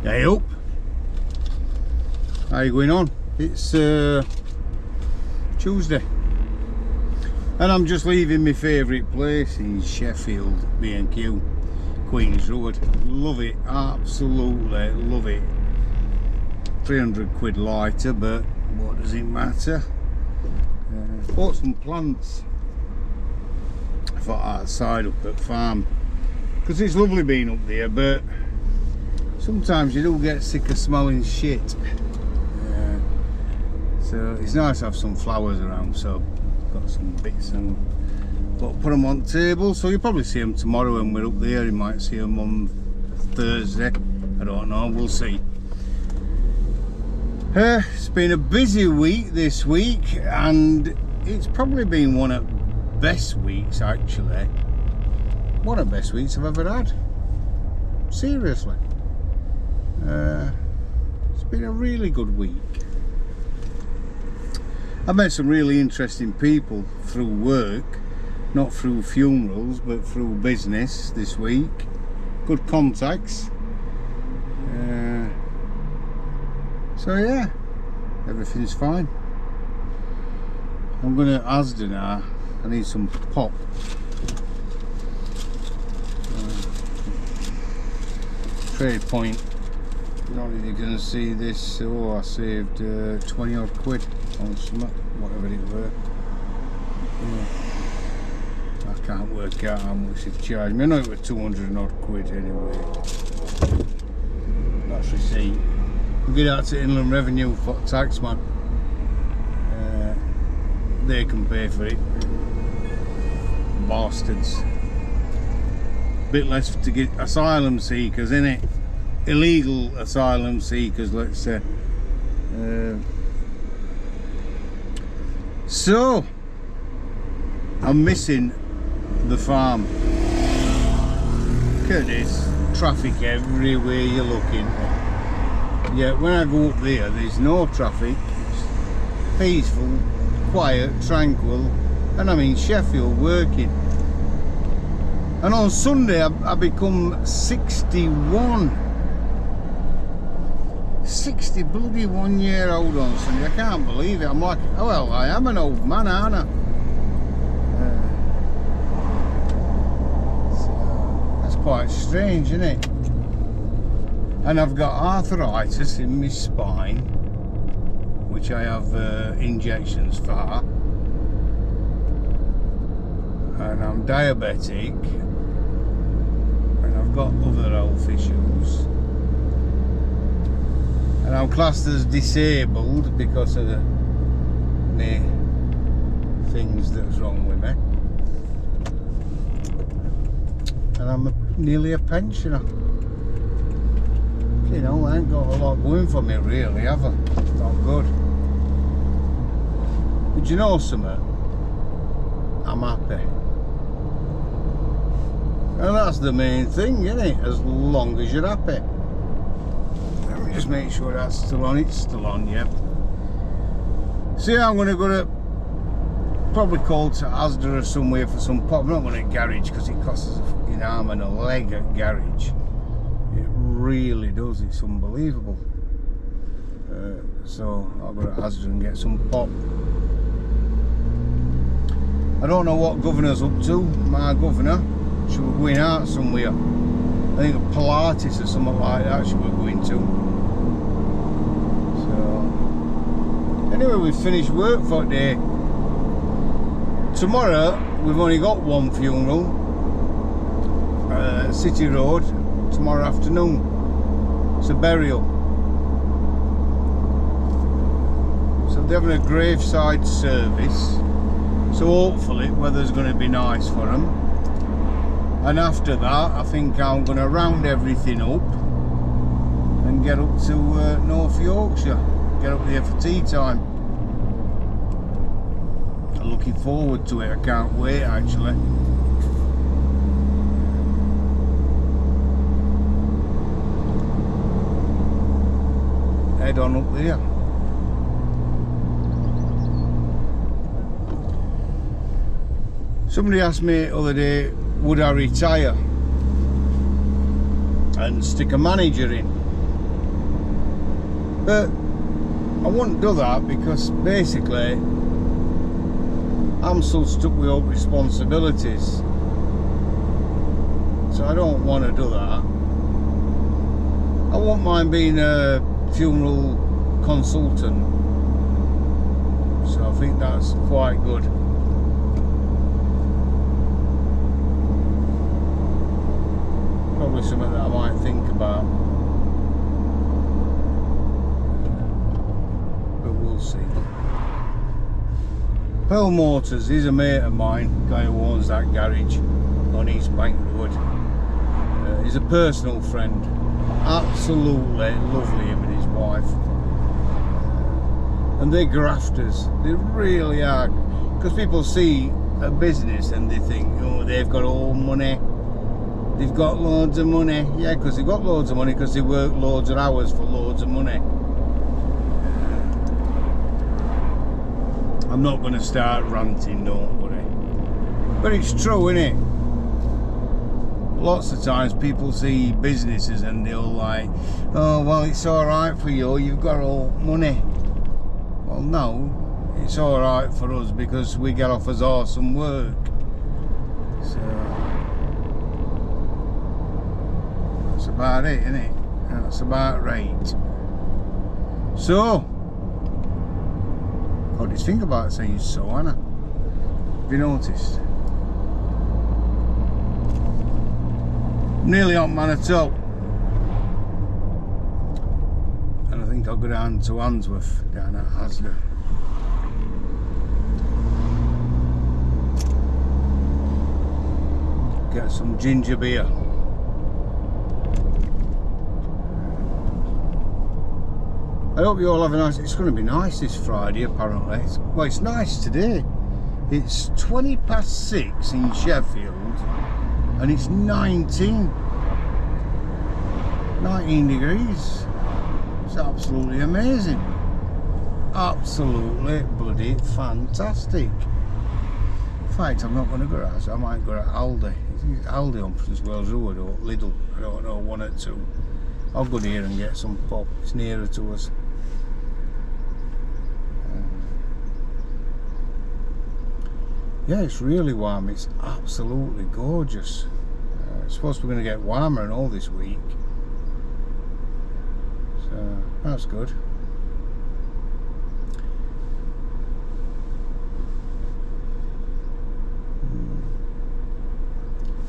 Hey up! How you going on? It's Tuesday and I'm just leaving my favourite place in Sheffield, B&Q, Queen's Road. Love it, absolutely love it. 300 quid lighter, but what does it matter? Bought some plants for outside up at farm because it's lovely being up there, but sometimes you do get sick of smelling shit. So it's nice to have some flowers around, so I've got some bits and put them on the table. So you'll probably see them tomorrow when we're up there. You might see them on Thursday, I don't know, we'll see. It's been a busy week this week, and it's probably been one of the best weeks, actually. One of the best weeks I've ever had. Seriously. It's been a really good week. I've met some really interesting people through work, not through funerals, but through business this week. Good contacts. So yeah, everything's fine. I'm going to Asda now. I need some pop. Trade point. I don't know if you can see this. Oh, I saved 20 odd quid on some, whatever it were. Yeah. I can't work out how much it charged me. I know it was 200 odd quid anyway. That's receipt. We'll get out to Inland Revenue for tax, man. They can pay for it. Bastards. Bit less to get asylum seekers, innit? Illegal asylum seekers, let's say. So I'm missing the farm. Look at this, traffic everywhere you're looking. Yeah, when I go up there, there's no traffic. It's peaceful, quiet, tranquil, and I'm in Sheffield working. And on Sunday I become 61. 60 bloody 1 year old on Sunday. I can't believe it. I'm like, oh well, I am an old man, aren't I? So that's quite strange, isn't it? And I've got arthritis in my spine, which I have injections for, and I'm diabetic, and I've got other health issues. And I'm classed as disabled because of the things that's wrong with me. And I'm nearly a pensioner. You know, I ain't got a lot going for me really, have I? Not good. But you know something? I'm happy. And that's the main thing, isn't it? As long as you're happy. Just make sure that's still on. It's still on, yeah. So yeah, I'm going to go to probably call to Asda or somewhere for some pop. I'm not going to garage because it costs us a fucking arm and a leg at garage. It really does. It's unbelievable. So I'll go to Asda and get some pop. I don't know what governor's up to. My governor, she was going out somewhere. I think a Pilates or something like that she was going to. Anyway, we've finished work for the day. Tomorrow, we've only got one funeral. City Road, tomorrow afternoon. It's a burial. So they're having a graveside service. So hopefully, weather's going to be nice for them. And after that, I think I'm going to round everything up and get up to North Yorkshire. Get up there for tea time. I'm looking forward to it. I can't wait, actually. Head on up there. Somebody asked me the other day, would I retire and stick a manager in? But I wouldn't do that because basically I'm so stuck with all responsibilities, so I don't want to do that. I won't mind being a funeral consultant, so I think that's quite good. Probably something that I might think about, but we'll see. Pearl Motors, he's a mate of mine, guy who owns that garage on East Bank Road. He's a personal friend, absolutely lovely, him and his wife. And they're grafters, they really are, because people see a business and they think, oh, they've got all money, they've got loads of money. Yeah, because they've got loads of money because they work loads of hours for loads of money. I'm not going to start ranting, don't worry. But it's true, isn't it? Lots of times people see businesses and they'll like, oh, well, it's alright for you, you've got all money. Well, no, it's alright for us because we get off as awesome work. So, that's about it, isn't it? That's about right. So, what did you think about saying so, Anna? Have you noticed? Nearly on Manitou. And I think I'll go down to Handsworth, down at Asda. Get some ginger beer. I hope you all have a nice... It's going to be nice this Friday, apparently. Well, it's nice today. It's 6:20 in Sheffield, and it's 19 degrees. It's absolutely amazing. Absolutely bloody fantastic. In fact, I'm not going to go out. I might go to Aldi. It's Aldi on Prince Wales Road or Lidl. I don't know, one or two. I'll go here and get some pop. It's nearer to us. Yeah, it's really warm. It's absolutely gorgeous. It's supposed to be going to get warmer and all this week. So, that's good.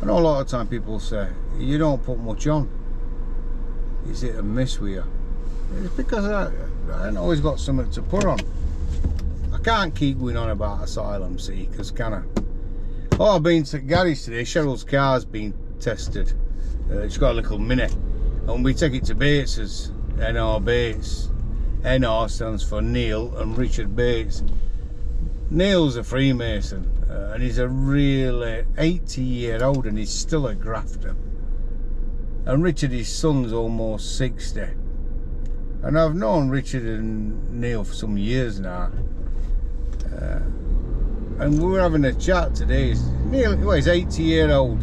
I know a lot of time people say, you don't put much on. Is it a miss with you? It's because I ain't always got something to put on. I can't keep going on about asylum, see, because can I? Oh, I've been to the garage today. Cheryl's car's been tested. It's got a little Mini, and we take it to Bates's, NR Bates. NR stands for Neil and Richard Bates. Neil's a Freemason, and he's a really 80-year-old, and he's still a grafter. And Richard, his son's almost 60. And I've known Richard and Neil for some years now. And we were having a chat today. Neil, well, he's 80-year-old,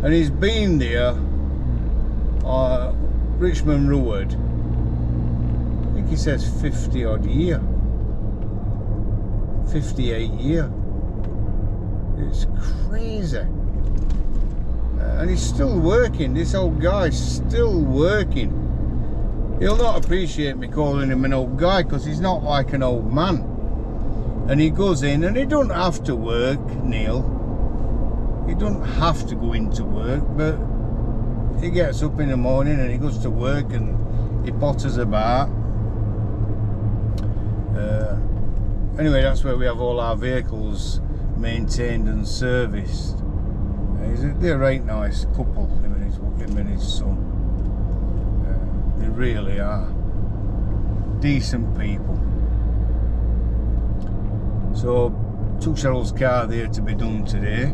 and he's been there, Richmond Road, I think he says 50 odd year, 58 year. It's crazy. And he's still working. This old guy's still working. He'll not appreciate me calling him an old guy because he's not like an old man. And he goes in and he don't have to work, Neil. He don't have to go into work, but he gets up in the morning and he goes to work and he potters about. Anyway, that's where we have all our vehicles maintained and serviced. They're a right nice couple, him and his son. They really are decent people. So, took Cheryl's car there to be done today.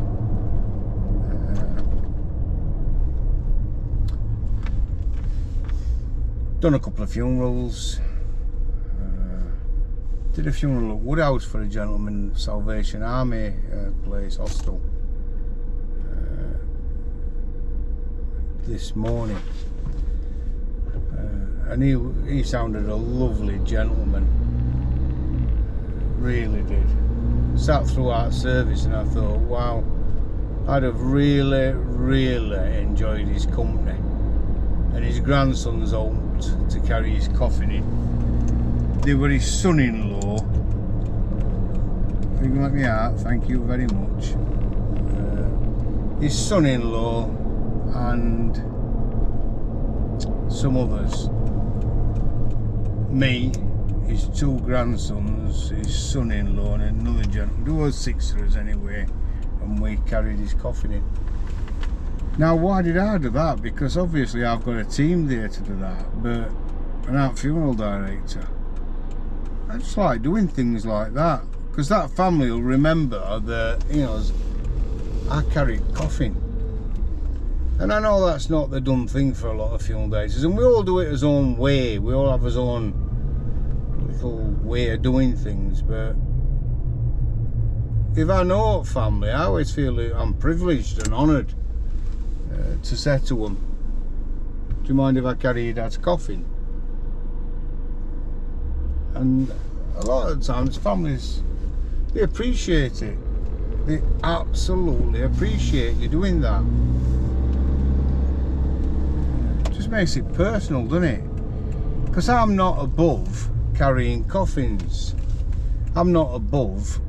Done a couple of funerals. Did a funeral at Woodhouse for a gentleman, Salvation Army place, hostel. This morning. and he sounded a lovely gentleman, really did. Sat throughout service and I thought, wow, I'd have really enjoyed his company. And his grandsons helped to carry his coffin in. They were his son-in-law. You can let me out, thank you very much. His son-in-law and some others. Me, his two grandsons, his son-in-law and another gentleman. There was 6 of us anyway, and we carried his coffin in. Now why did I do that? Because obviously I've got a team there to do that, but an art funeral director, I just like doing things like that, because that family will remember that, you know, I carried coffin. And I know that's not the done thing for a lot of funeral directors, and we all do it our own way, we all have our own little way of doing things, but if I know a family, I always feel that I'm privileged and honoured to say to them, do you mind if I carry your dad's coffin? And a lot of the times families, they appreciate it. They absolutely appreciate you doing that. It just makes it personal, doesn't it? Because I'm not above carrying coffins. I'm not above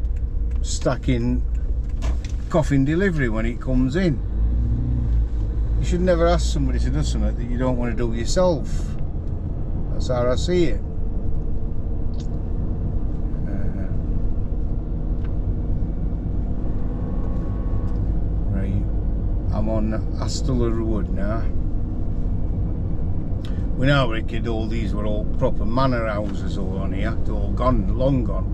stacking coffin delivery when it comes in. You should never ask somebody to do something that you don't want to do yourself. That's how I see it. Right, I'm on Astula Road now. When I was a kid, all these were all proper manor houses all on here. They're all gone, long gone.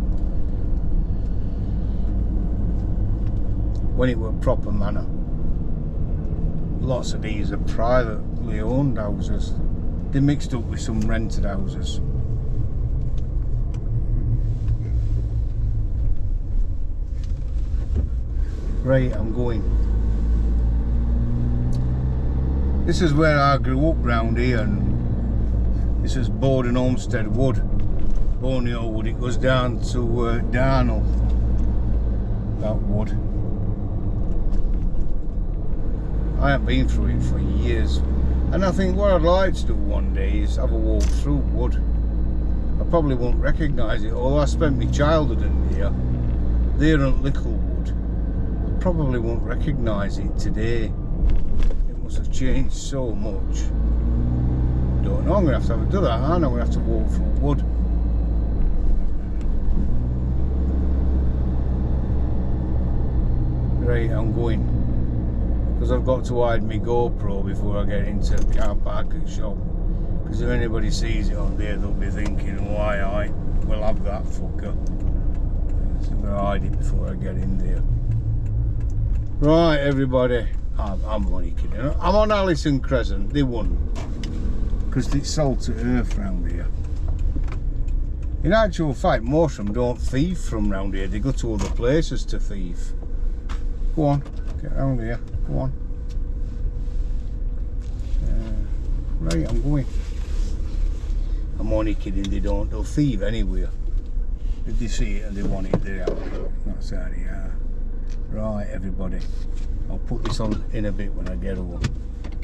When it were proper manor. Lots of these are privately owned houses. They're mixed up with some rented houses. Right, I'm going. This is where I grew up round here, and this is Borden Homestead Wood. Borneo Wood, it goes down to Darnell, that wood. I haven't been through it for years, and I think what I'd like to do one day is have a walk through wood. I probably won't recognise it, although I spent my childhood in here. There in Littlewood, I probably won't recognise it today. It must have changed so much. Don't know, I'm going to have to do that, aren't I? I'm going to have to walk through wood. Right, I'm going. Because I've got to hide my GoPro before I get into the car parking shop. Because if anybody sees it on there, they'll be thinking, why I will have that fucker. So I'm going to hide it before I get in there. Right, everybody. I'm only kidding. I'm on Allison Crescent. They won. Because it's salted earth round here. In actual fact, most of them don't thieve from round here. They go to other places to thieve. Go on, get round here. Go on. Right, I'm going. I'm only kidding, they'll thieve anywhere. If they see it and they want it, they're out. That's how they are. Right, everybody. I'll put this on in a bit when I get home.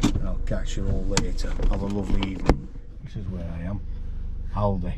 And I'll catch you all later. Have a lovely evening. This is where I am. Aldi.